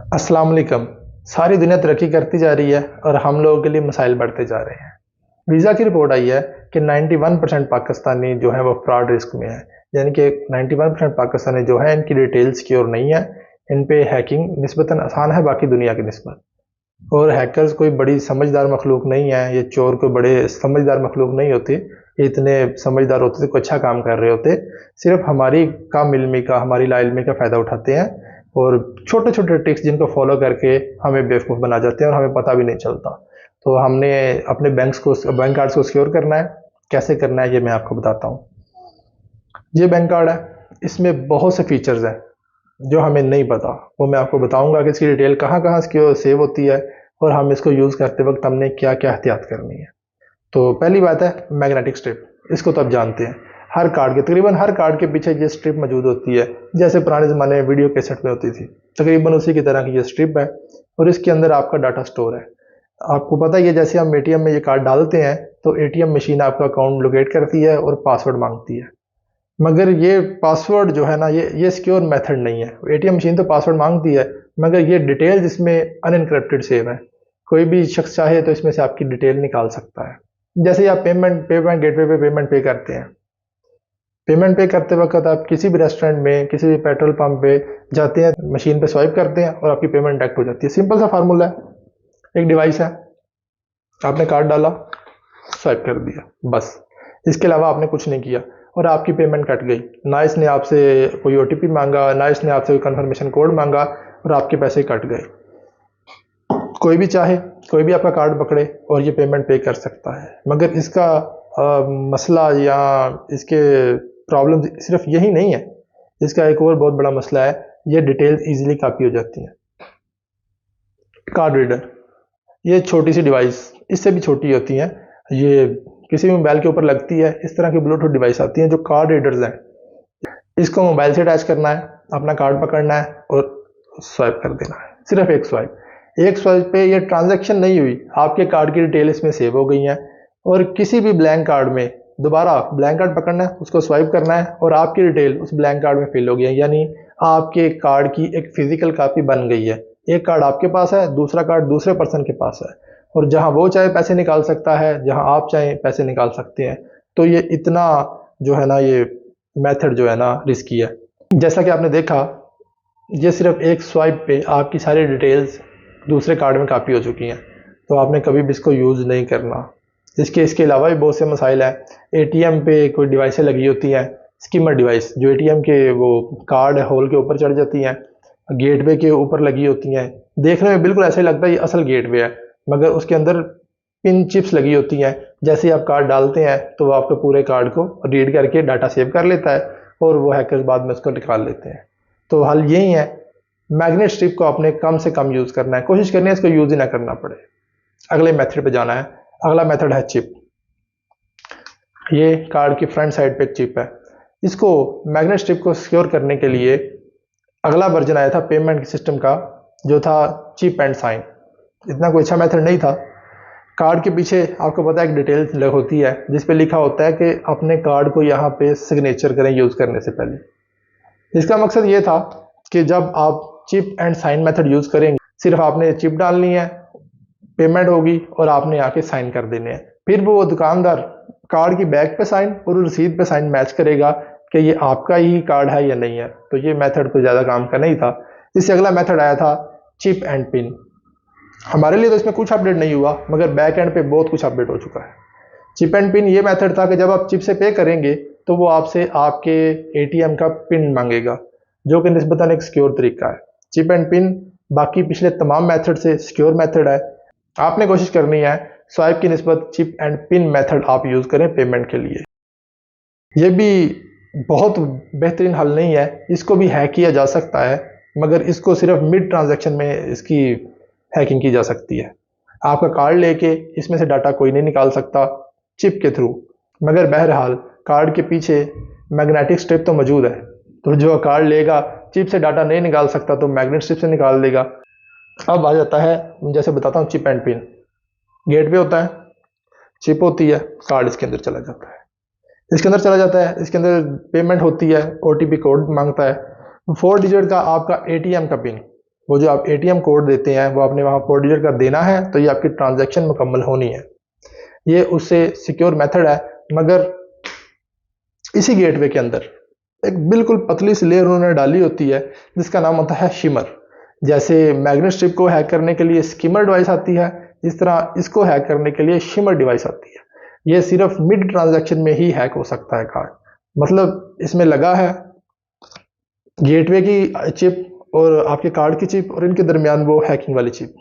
अस्सलाम वालेकुम। सारी दुनिया तरक्की करती जा रही है और हम लोगों के लिए मसाइल बढ़ते जा रहे हैं। वीज़ा की रिपोर्ट आई है कि 91% पाकिस्तानी जो हैं वो फ्रॉड रिस्क में हैं। यानी कि 91% पाकिस्तानी जो हैं इनकी डिटेल सिक्योर नहीं है। इन पे हैकिंग निस्बतन आसान है बाकी दुनिया की निस्बत। और हैकर्स कोई बड़ी समझदार मखलूक नहीं है, ये चोर कोई बड़े समझदार मखलूक नहीं होते। ये इतने समझदार होते तो कोई अच्छा काम कर रहे होते। सिर्फ हमारी कम इल्मी का, हमारी लाइल्मी का फ़ायदा उठाते हैं और छोटे छोटे ट्रिक्स जिनको फॉलो करके हमें बेवकूफ़ बना जाते हैं और हमें पता भी नहीं चलता। तो हमने अपने बैंक कार्ड्स को सिक्योर करना है। कैसे करना है ये मैं आपको बताता हूँ। ये बैंक कार्ड है, इसमें बहुत से फीचर्स हैं जो हमें नहीं पता। वो मैं आपको बताऊंगा कि इसकी डिटेल कहाँ कहाँ सेव होती है और हम इसको यूज़ करते वक्त हमने क्या क्या एहतियात करनी है। तो पहली बात है मैग्नेटिक स्ट्रिप। इसको तो आप जानते हैं, हर कार्ड के, तकरीबन हर कार्ड के पीछे ये स्ट्रिप मौजूद होती है, जैसे पुराने ज़माने में वीडियो कैसेट में होती थी। तकरीबन उसी की तरह की ये स्ट्रिप है और इसके अंदर आपका डाटा स्टोर है। आपको पता ही है, जैसे हम एटीएम में ये कार्ड डालते हैं तो एटीएम मशीन आपका अकाउंट लोकेट करती है और पासवर्ड मांगती है। मगर ये पासवर्ड जो है ना, ये सिक्योर मेथड नहीं है। एटीएम मशीन तो पासवर्ड मांगती है मगर ये डिटेल्स इसमें अनइनक्रिप्टेड सेव है। कोई भी शख्स चाहे तो इसमें से आपकी डिटेल निकाल सकता है। जैसे ही आप पेमेंट गेटवे पे पेमेंट पे करते हैं, पेमेंट पे करते वक्त आप किसी भी रेस्टोरेंट में, किसी भी पेट्रोल पंप पे जाते हैं, मशीन पे स्वाइप करते हैं और आपकी पेमेंट डायरेक्ट हो जाती है। सिंपल सा फार्मूला है। एक डिवाइस है, आपने कार्ड डाला, स्वाइप कर दिया, बस। इसके अलावा आपने कुछ नहीं किया और आपकी पेमेंट कट गई। ना इसने आपसे कोई ओटीपी मांगा, ना इसने आपसे कोई कंफर्मेशन कोड मांगा और आपके पैसे कट गए। कोई भी चाहे, कोई भी आपका कार्ड पकड़े और ये पेमेंट पे कर सकता है। मगर इसका मसला या इसके प्रॉब्लम सिर्फ यही नहीं है। इसका एक और बहुत बड़ा मसला है, ये डिटेल्स इजीली कॉपी हो जाती हैं। कार्ड रीडर, ये छोटी सी डिवाइस, इससे भी छोटी होती हैं, ये किसी भी मोबाइल के ऊपर लगती है। इस तरह की ब्लूटूथ डिवाइस आती हैं जो कार्ड रीडर्स हैं। इसको मोबाइल से अटैच करना है, अपना कार्ड पकड़ना है और स्वाइप कर देना है। सिर्फ एक स्वाइप पे ये ट्रांजैक्शन नहीं हुई, आपके कार्ड की डिटेल इसमें सेव हो गई हैं। और किसी भी ब्लैंक कार्ड में दोबारा ब्लैंक कार्ड पकड़ना है, उसको स्वाइप करना है और आपकी डिटेल उस ब्लैंक कार्ड में फिल हो गई है। यानी आपके कार्ड की एक फिजिकल कॉपी बन गई है। एक कार्ड आपके पास है, दूसरा कार्ड दूसरे पर्सन के पास है और जहां वो चाहे पैसे निकाल सकता है, जहां आप चाहे पैसे निकाल सकते हैं। तो ये इतना जो है ना, ये मेथड जो है ना रिस्की है। जैसा कि आपने देखा, ये सिर्फ एक स्वाइप पे आपकी सारी डिटेल्स दूसरे कार्ड में कॉपी हो चुकी हैं। तो आपने कभी भी इसको यूज़ नहीं करना। इसके अलावा भी बहुत से मसाइल हैं। एटीएम पे कोई डिवाइसें लगी होती हैं, स्किमर डिवाइस, जो एटीएम के वो कार्ड होल के ऊपर चढ़ जाती हैं, गेटवे के ऊपर लगी होती हैं। देखने में बिल्कुल ऐसे लगता है ये असल गेटवे है, मगर उसके अंदर पिन चिप्स लगी होती हैं। जैसे ही आप कार्ड डालते हैं तो वो आपके पूरे कार्ड को रीड करके डाटा सेव कर लेता है और वो हैकर्स बाद में उसको निकाल लेते हैं। तो हल यही है, मैग्नेट स्ट्रिप को आपने कम से कम यूज़ करना है, कोशिश करनी है इसको यूज़ ही ना करना पड़े। अगले मेथड पे जाना है। अगला मेथड है चिप। ये कार्ड की फ्रंट साइड पे एक चिप है। इसको मैग्नेट स्ट्रिप को सिक्योर करने के लिए अगला वर्जन आया था पेमेंट सिस्टम का, जो था चिप एंड साइन। इतना कोई अच्छा मेथड नहीं था। कार्ड के पीछे आपको पता है एक डिटेल होती है जिस पे लिखा होता है कि अपने कार्ड को यहाँ पे सिग्नेचर करें यूज़ करने से पहले। इसका मकसद ये था कि जब आप chip and sign method use करेंगे, सिर्फ आपने चिप डालनी है, पेमेंट होगी और आपने आके साइन कर देने हैं। फिर वो दुकानदार कार्ड की बैक पे साइन और रसीद पे साइन मैच करेगा कि ये आपका ही कार्ड है या नहीं है। तो ये मेथड तो ज़्यादा काम का नहीं था। इससे अगला मेथड आया था चिप एंड पिन। हमारे लिए तो इसमें कुछ अपडेट नहीं हुआ, मगर बैक एंड पे बहुत कुछ अपडेट हो चुका है। चिप एंड पिन ये मेथड था कि जब आप चिप से पे करेंगे तो वो आपसे आपके एटीएम का पिन मांगेगा, जो कि निस्बतन एक सिक्योर तरीका है। चिप एंड पिन बाकी पिछले तमाम मेथड से सिक्योर मेथड है। आपने कोशिश करनी है स्वाइप की निस्बत चिप एंड पिन मेथड आप यूज़ करें पेमेंट के लिए। ये भी बहुत बेहतरीन हल नहीं है, इसको भी हैक किया जा सकता है, मगर इसको सिर्फ मिड ट्रांजैक्शन में इसकी हैकिंग की जा सकती है। आपका कार्ड लेके इसमें से डाटा कोई नहीं निकाल सकता चिप के थ्रू, मगर बहरहाल कार्ड के पीछे मैग्नेटिक स्ट्रिप तो मौजूद है। तो जो कार्ड लेगा चिप से डाटा नहीं निकाल सकता तो मैग्नेट स्ट्रिप से निकाल देगा। अब आ जाता है, जैसे बताता हूँ, चिप एंड पिन। गेटवे होता है, चिप होती है, कार्ड इसके अंदर चला जाता है, इसके अंदर पेमेंट होती है, ओटीपी कोड मांगता है, 4 डिजिट का आपका एटीएम का पिन। वो जो आप एटीएम कोड देते हैं वो आपने वहाँ 4 डिजिट का देना है, तो ये आपकी ट्रांजैक्शन मुकम्मल होनी है। ये उससे सिक्योर मेथड है, मगर इसी गेटवे के अंदर एक बिल्कुल पतली सी लेयर उन्होंने डाली होती है जिसका नाम होता है शिमर। जैसे मैग्नेट स्ट्रिप को हैक करने के लिए स्किमर डिवाइस आती है, इस तरह इसको हैक करने के लिए शिमर डिवाइस आती है। ये सिर्फ मिड ट्रांजैक्शन में ही हैक हो सकता है कार्ड। मतलब इसमें लगा है गेटवे की चिप और आपके कार्ड की चिप, और इनके दरमियान वो हैकिंग वाली चिप।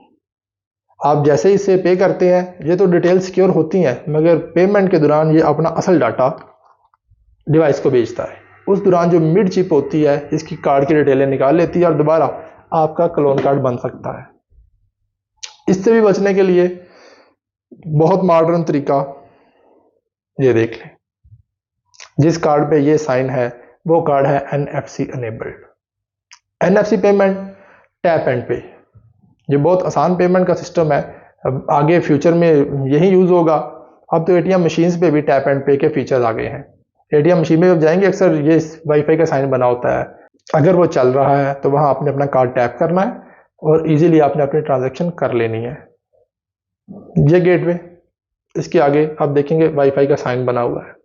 आप जैसे ही इसे पे करते हैं, ये तो डिटेल सिक्योर होती हैं, मगर पेमेंट के दौरान ये अपना असल डाटा डिवाइस को भेजता है। उस दौरान जो मिड चिप होती है इसकी कार्ड की डिटेलें निकाल लेती है और दोबारा आपका क्लोन कार्ड बन सकता है। इससे भी बचने के लिए बहुत मॉडर्न तरीका, ये देख लें, जिस कार्ड पे ये साइन है वो कार्ड है NFC enabled. NFC payment tap and पे, ये बहुत आसान पेमेंट का सिस्टम है। अब आगे फ्यूचर में यही यूज़ होगा। अब तो ATM मशीन्स पे भी टैप एंड पे के फीचर्स आ गए हैं। ATM मशीन में जब जाएंगे अक्सर ये वाईफाई का साइन बना होता है, अगर वो चल रहा है तो वहाँ आपने अपना कार्ड टैप करना है और इजीली आपने अपनी ट्रांजैक्शन कर लेनी है। ये गेटवे, इसके आगे आप देखेंगे वाईफाई का साइन बना हुआ है।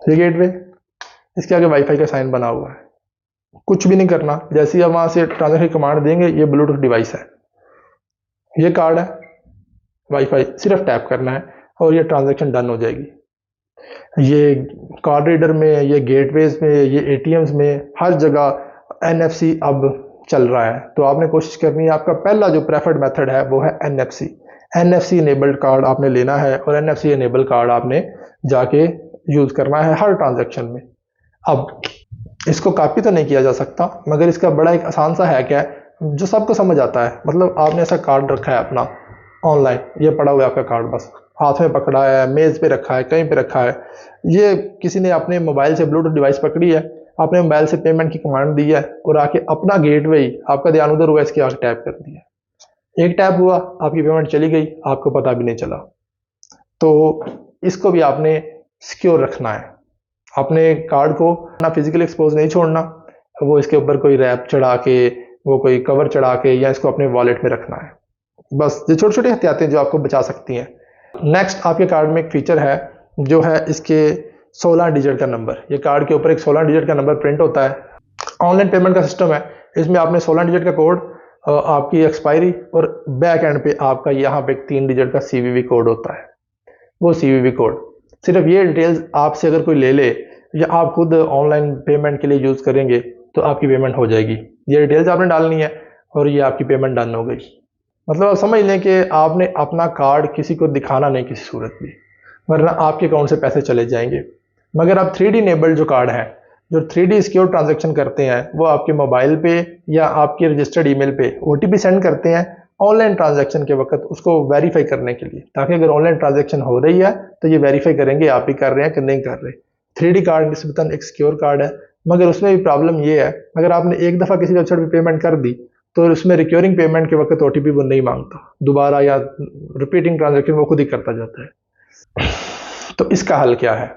ये गेटवे, इसके आगे वाईफाई का साइन बना हुआ है। कुछ भी नहीं करना, जैसे ही आप वहाँ से ट्रांजैक्शन कमांड देंगे ये ब्लूटूथ डिवाइस है, ये कार्ड है, वाईफाई सिर्फ टैप करना है और ये ट्रांजैक्शन डन हो जाएगी। ये कार्ड रीडर में, ये गेटवेज में, ये ATMs में, हर जगह NFC अब चल रहा है। तो आपने कोशिश करनी है, आपका पहला जो प्रेफर्ड मेथड है वो है NFC इनेबल्ड कार्ड आपने लेना है और NFC इनेबल कार्ड आपने जाके यूज़ करना है हर ट्रांजैक्शन में। अब इसको कॉपी तो नहीं किया जा सकता, मगर इसका बड़ा एक आसान सा हैक है जो सबको समझ आता है। मतलब आपने ऐसा कार्ड रखा है अपना ऑनलाइन, ये पड़ा हुआ है आपका कार्ड, बस हाथ में पकड़ा है, मेज़ पे रखा है, कहीं पे रखा है। ये किसी ने अपने मोबाइल से ब्लूटूथ डिवाइस पकड़ी है, आपने मोबाइल से पेमेंट की कमांड दी है और आके अपना गेटवे ही, आपका ध्यान उधर हुआ, इसके आगे टैप कर दिया। एक टैप हुआ, आपकी पेमेंट चली गई, आपको पता भी नहीं चला। तो इसको भी आपने सिक्योर रखना है। अपने कार्ड को ना फिजिकली एक्सपोज नहीं छोड़ना, वो इसके ऊपर कोई रैप चढ़ा के, वो कोई कवर चढ़ा के, या इसको अपने वॉलेट में रखना है। बस ये छोटी छोटी एहतियातें जो आपको बचा सकती हैं। नेक्स्ट आपके कार्ड में एक फीचर है जो है इसके 16 डिजिट का नंबर। ये कार्ड के ऊपर एक 16 डिजिट का नंबर प्रिंट होता है। ऑनलाइन पेमेंट का सिस्टम है, इसमें आपने 16 डिजिट का कोड, आपकी एक्सपायरी और बैक एंड पे आपका यहाँ पे 3 डिजिट का CVV कोड होता है। वो CVV कोड, सिर्फ ये डिटेल्स आपसे अगर कोई ले ले या आप खुद ऑनलाइन पेमेंट के लिए यूज़ करेंगे तो आपकी पेमेंट हो जाएगी। ये डिटेल्स आपने डालनी है और ये आपकी पेमेंट डन हो गई। मतलब आप समझ लें कि आपने अपना कार्ड किसी को दिखाना नहीं किसी सूरत में, वरना आपके अकाउंट से पैसे चले जाएंगे। मगर आप 3D इनेबल्ड जो कार्ड है, जो 3D सिक्योर ट्रांजैक्शन करते हैं, वो आपके मोबाइल पे या आपके रजिस्टर्ड ईमेल पे OTP सेंड करते हैं ऑनलाइन ट्रांजैक्शन के वक्त, उसको वेरीफाई करने के लिए, ताकि अगर ऑनलाइन ट्रांजैक्शन हो रही है तो ये वेरीफाई करेंगे आप ही कर रहे हैं कि नहीं कर रहे। 3D कार्ड निस्बतन एक सिक्योर कार्ड है, मगर उसमें भी प्रॉब्लम ये है, अगर आपने एक दफ़ा किसी वेबसाइट पर पेमेंट कर दी तो उसमें रिक्योरिंग पेमेंट के वक्त OTP वो नहीं मांगता दोबारा, या रिपीटिंग ट्रांजैक्शन वो खुद ही करता जाता है। तो इसका हल क्या है?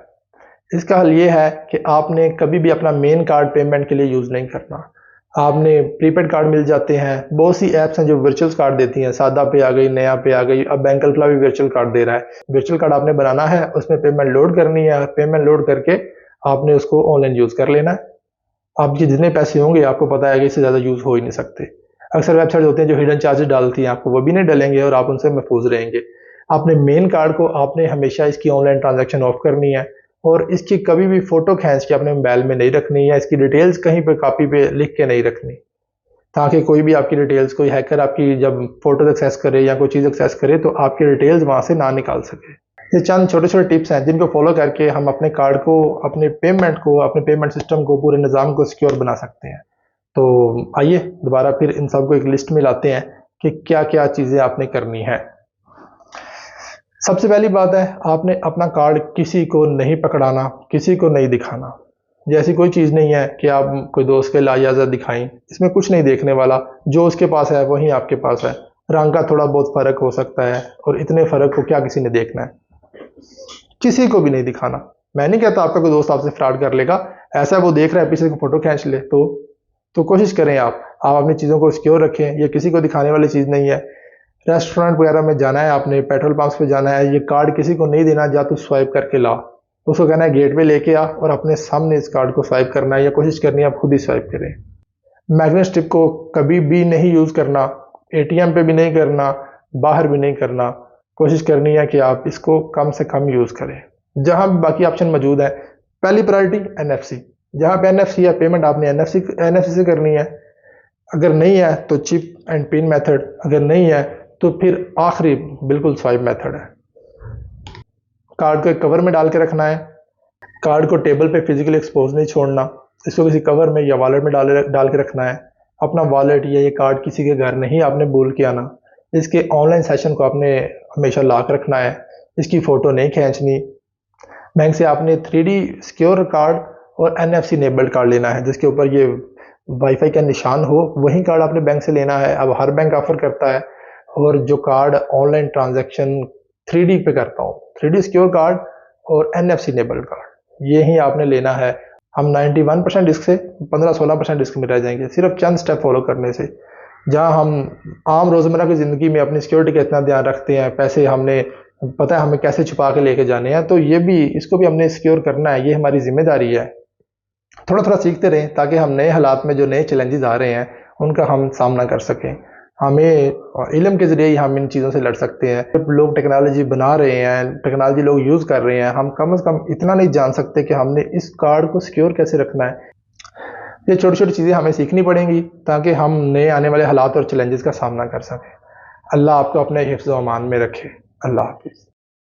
इसका हल ये है कि आपने कभी भी अपना मेन कार्ड पेमेंट के लिए यूज़ नहीं करना। आपने प्रीपेड कार्ड मिल जाते हैं, बहुत सी ऐप्स हैं जो वर्चुअल कार्ड देती हैं, सादा पे आ गई, नया पे आ गई, अब बैंक अल्फला भी वर्चुअल कार्ड दे रहा है। वर्चुअल कार्ड आपने बनाना है, उसमें पेमेंट लोड करनी है, पेमेंट लोड करके आपने उसको ऑनलाइन यूज़ कर लेना है। आपके जितने पैसे होंगे आपको पता है कि इससे ज़्यादा यूज़ हो ही नहीं सकते। अक्सर वेबसाइट होते हैं जो हिडन चार्जेस डालती हैं, आपको वो भी नहीं डलेंगे और आप उनसे महफूज रहेंगे। आपने मेन कार्ड को आपने हमेशा इसकी ऑनलाइन ट्रांजैक्शन ऑफ करनी है और इसकी कभी भी फ़ोटो खींच के अपने मोबाइल में नहीं रखनी है, इसकी डिटेल्स कहीं पे कॉपी पे लिख के नहीं रखनी, ताकि कोई भी आपकी डिटेल्स, कोई हैकर आपकी जब फोटोज एक्सेस करे या कोई चीज़ एक्सेस करे तो आपकी डिटेल्स वहाँ से ना निकाल सके। ये चंद छोटे छोटे टिप्स हैं जिनको फॉलो करके हम अपने कार्ड को, अपने पेमेंट को, अपने पेमेंट सिस्टम को, पूरे निज़ाम को सिक्योर बना सकते हैं। तो आइए दोबारा फिर इन सबको एक लिस्ट में लाते हैं कि क्या क्या चीज़ें आपने करनी है। सबसे पहली बात है, आपने अपना कार्ड किसी को नहीं पकड़ाना, किसी को नहीं दिखाना। जैसी कोई चीज़ नहीं है कि आप कोई दोस्त के लाइजाज़त दिखाएं, इसमें कुछ नहीं देखने वाला, जो उसके पास है वही आपके पास है। रंग का थोड़ा बहुत फ़र्क हो सकता है और इतने फ़र्क को क्या किसी ने देखना है, किसी को भी नहीं दिखाना। मैं नहीं कहता आपका कोई दोस्त आपसे फ्रॉड कर लेगा, ऐसा वो देख रहा है पीछे को फ़ोटो खींच ले, तो तो कोशिश करें आप अपनी चीज़ों को सिक्योर रखें। ये किसी को दिखाने वाली चीज़ नहीं है। रेस्टोरेंट वगैरह में जाना है, आपने पेट्रोल पंप्स पे जाना है, ये कार्ड किसी को नहीं देना, जा तू स्वाइप करके ला। उसको कहना है गेट पे लेके आ और अपने सामने इस कार्ड को स्वाइप करना है, या कोशिश करनी है आप खुद ही स्वाइप करें। मैग्नेट स्ट्रिप को कभी भी नहीं यूज़ करना, एटीएम पे भी नहीं करना, बाहर भी नहीं करना। कोशिश करनी है कि आप इसको कम से कम यूज़ करें। जहाँ भी बाकी ऑप्शन मौजूद है, पहली प्रायोरिटी एनएफसी। जहाँ पे एनएफसी है, पेमेंट आपने एनएफसी से करनी है। अगर नहीं है तो चिप एंड पिन मेथड, अगर नहीं है तो फिर आखिरी बिल्कुल स्वाइप मेथड है। कार्ड को एक कवर में डाल के रखना है। कार्ड को टेबल पे फिजिकली एक्सपोज नहीं छोड़ना, इसको किसी कवर में या वॉलेट में डाल के रखना है। अपना वॉलेट या ये कार्ड किसी के घर नहीं आपने भूल के आना। इसके ऑनलाइन सेशन को आपने हमेशा लॉक रखना है, इसकी फ़ोटो नहीं खींचनी। बैंक से आपने 3D सिक्योर कार्ड और NFC इनेबल्ड कार्ड लेना है, जिसके ऊपर ये वाईफाई का निशान हो, वही कार्ड आपने बैंक से लेना है। अब हर बैंक ऑफर करता है, और जो कार्ड ऑनलाइन ट्रांजैक्शन 3D पे करता हूँ, 3D सिक्योर कार्ड और NFC इनेबल्ड कार्ड, ये ही आपने लेना है। हम 91% रिस्क से 15-16% रिस्क में रह जाएंगे, सिर्फ चंद स्टेप फॉलो करने से। जहाँ हम आम रोज़मर्रा की ज़िंदगी में अपनी सिक्योरिटी का इतना ध्यान रखते हैं, पैसे हमने पता है हमें कैसे छुपा के लेके जाने हैं, तो ये भी, इसको भी हमने सिक्योर करना है, ये हमारी जिम्मेदारी है। थोड़ा थोड़ा सीखते रहें ताकि हम नए हालात में जो नए चैलेंजेस आ रहे हैं उनका हम सामना कर सकें। हमें इल्म के ज़रिए ही हम इन चीज़ों से लड़ सकते हैं। लोग टेक्नोलॉजी बना रहे हैं, टेक्नोलॉजी लोग यूज़ कर रहे हैं, हम कम से कम इतना नहीं जान सकते कि हमने इस कार्ड को सिक्योर कैसे रखना है। ये छोटी छोटी चीज़ें हमें सीखनी पड़ेंगी ताकि हम नए आने वाले हालात और चैलेंजेस का सामना कर सकें। अल्लाह आपको अपने हिफ्ज़ व अमान में रखे। अल्लाह हाफ़िज़।